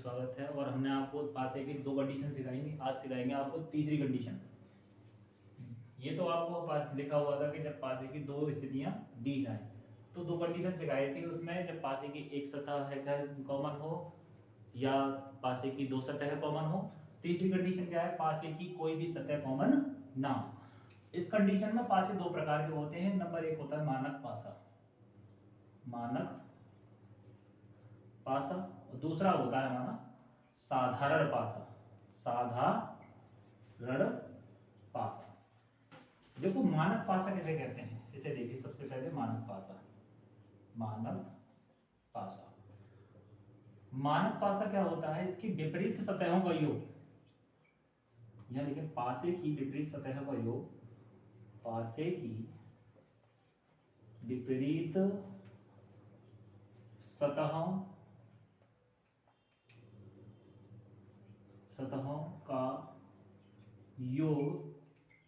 स्वागत है। और हमने आपको पासे की 2 कंडीशन सिखाएंगे। आज सिखाएंगे आपको तीसरी कंडीशन। ये तो आपको पास लिखा हुआ था कि जब पासे की 2 स्थितियां दी जाए तो 2 कंडीशन सिखाई थी। उसमें जब पासे की एक सतह है कॉमन हो या पासे की 2 सतह कॉमन हो। तीसरी कंडीशन क्या है? पासे की कोई भी सतह कॉमन ना हो। इस कंडीशन में पासे 2 प्रकार के होते हैं। नंबर 1 होता है मानक पासा, मानक पासा, और दूसरा होता है हमारा साधारण पासा, साधारण पासा। देखो मानक पासा किसे कहते हैं, इसे देखिए। सबसे पहले मानक पासा, मानक पासा। मानक पासा क्या होता है? इसकी विपरीत सतहों का योग, यहां देखिए पासे की विपरीत सतह का योग, पासे की विपरीत सतहों का योग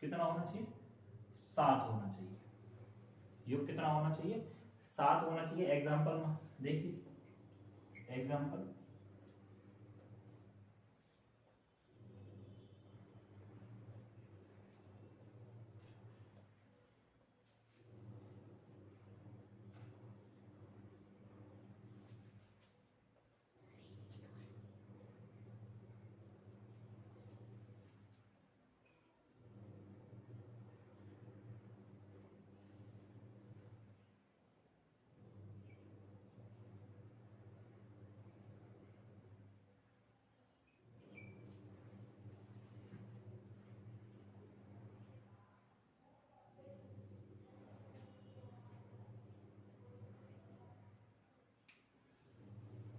कितना होना चाहिए? 7 होना चाहिए। योग कितना होना चाहिए? 7 होना चाहिए। एग्जाम्पल में देखिए, एग्जाम्पल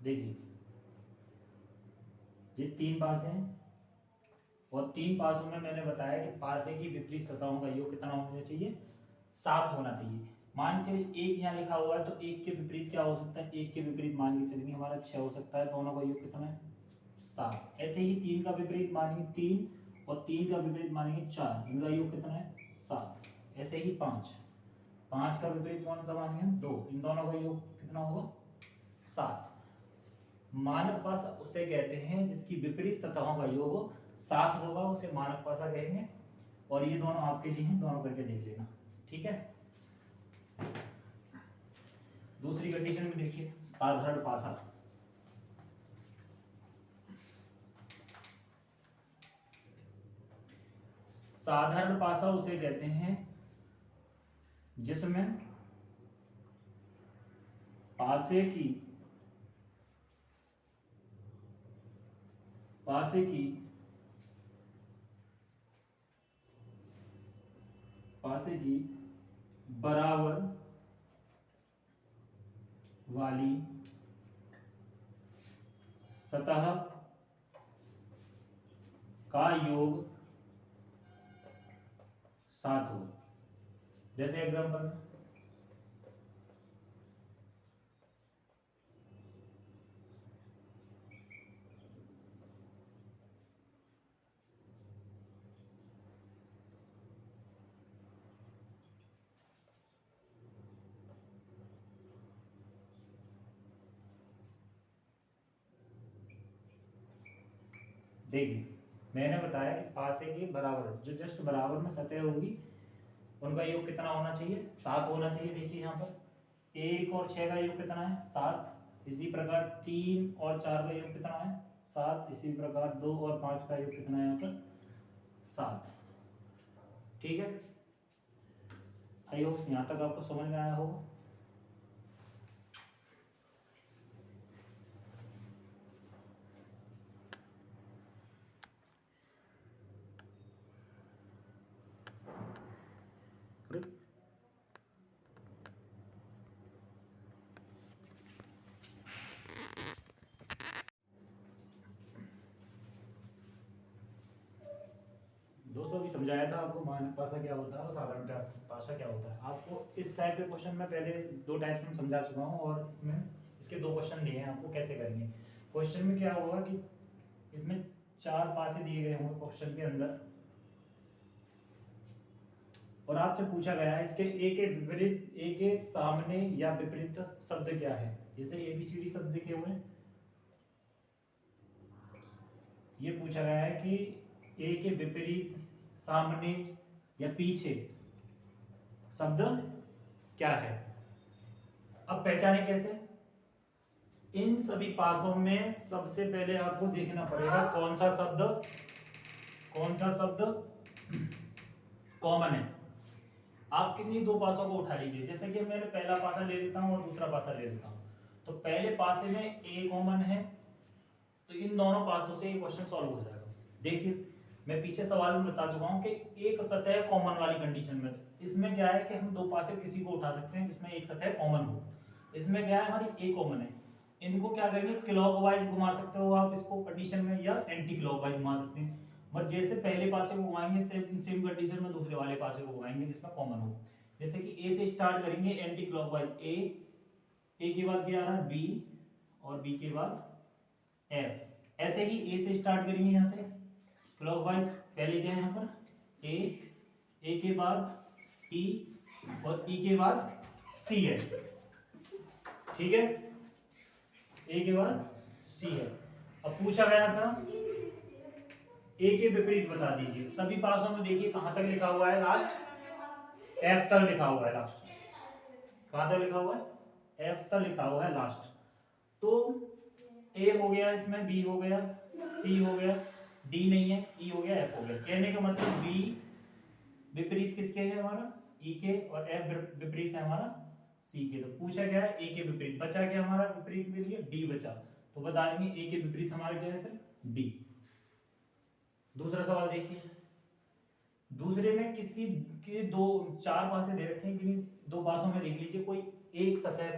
देखिए, ये 3 पासे हैं और 3 पासों में मैंने बताया कि पासे की विपरीत सतहों का योग कितना होना चाहिए? 7 होना चाहिए। मान के चलिए 1 यहाँ लिखा हुआ है तो 1 के विपरीत क्या हो सकता है? 1 के विपरीत मान के चलेंगे हमारा 6 हो सकता है। दोनों का योग कितना है? 7। ऐसे ही 3 का विपरीत मानेंगे 3 और 3 का विपरीत मानेंगे 4, इनका योग कितना है? 7। ऐसे ही 5 का विपरीत कौन सा मानेंगे? 2, इन दोनों का योग कितना होगा? 7। मानक पासा उसे कहते हैं जिसकी विपरीत सतहों का योग 7 होगा, उसे मानक पासा कहेंगे। और ये दोनों आपके लिए हैं, दोनों करके देख लेना, ठीक है। दूसरी कंडीशन में देखिए, साधारण पासा। साधारण पासा उसे कहते हैं जिसमें पासे की बराबर वाली सतह का योग 7 हो। जैसे एग्जांपल, देखिए मैंने बताया कि पासे के बराबर, जो जस्ट बराबर में सतह होगी उनका योग कितना होना चाहिए? 7 होना चाहिए। देखिए यहाँ पर 1 और 6 का योग कितना है? 7। इसी प्रकार 3 और 4 का योग कितना है? 7। इसी प्रकार 2 और 5 का योग कितना है यहाँ पर? 7। ठीक है, आई होप यहाँ तक आपको समझ में आया होगा। दोस्तों अभी समझाया था आपको मानक पासा क्या होता है और साधारण पासा क्या होता है। आपको इस टाइप के क्वेश्चन में पहले 2 टाइप में समझा चुका हूँ और इसमें इसके 2 क्वेश्चन दिए हैं आपको कैसे करेंगे। क्वेश्चन में क्या होगा कि इसमें 4 पासे दिए गए होंगे क्वेश्चन के अंदर और आपसे पूछा गया है इसके ए के विपरीत, ए के सामने या विपरीत शब्द क्या है। जैसे ABCD शब्द लिखे हुए हैं, ये पूछा गया है कि ए के विपरीत, सामने या पीछे शब्द क्या है। अब पहचाने कैसे? इन सभी पासों में सबसे पहले आपको देखना पड़ेगा कौन सा शब्द कॉमन है। आप किसी दो पासों को उठा लीजिए, जैसे कि मैंने पहला पासा ले लेता हूं और दूसरा पासा ले लेता हूं, तो पहले पासे में ए कॉमन है, तो इन दोनों पासों से ये क्वेश्चन सॉल्व हो जाएगा। देखिए मैं पीछे सवाल में बता चुका हूं कि एक सतह कॉमन वाली कंडीशन में, इसमें क्या है कि हम दो पासे किसी को उठा सकते हैं जिसमें एक सतह कॉमन हो। इसमें क्या है, हमारी ए कॉमन है, इनको क्या करेंगे, क्लॉकवाइज घुमा सकते हो आप इसको कंडीशन में, या एंटी क्लॉकवाइज घुमा सकते हैं। पर जैसे पहले पासे को घुमाएंगे सेम कंडीशन में दूसरे वाले पासे को घुमाएंगे जिसमें कॉमन हो। जैसे कि ए से स्टार्ट करेंगे एंटी क्लॉकवाइज, ए के बाद क्या आ रहा है बी, और बी के बाद एफ। ऐसे ही ए से स्टार्ट करेंगे यहाँ से क्लॉकवाइज, पहले क्या है यहाँ पर ए के बाद ई, और ई के बाद सी है, ठीक है, ए के बाद सी है। अब पूछा गया था ए के विपरीत बता दीजिए। सभी पासों में देखिए कहां तक लिखा हुआ है, लास्ट एफ तक लिखा हुआ है, लास्ट कहां तक लिखा हुआ है, एफ तक लिखा हुआ है लास्ट। तो ए हो गया, इसमें बी हो गया, सी हो गया, डी नहीं है, ई हो गया, एफ हो गया। कहने का मतलब बी विपरीत किसके है, हमारा ई के, और एफ विपरीत है हमारा सी के। तो पूछा गया है ए के विपरीत, बचा क्या हमारा विपरीत के लिए, डी बचा। तो बता देंगे ए के विपरीत हमारा क्या है सर, डी। दूसरा सवाल देखिए, दूसरे में किसी के दो चार पासे दे रखे हैं, दो पासों में देख लीजिए कोई एक सतह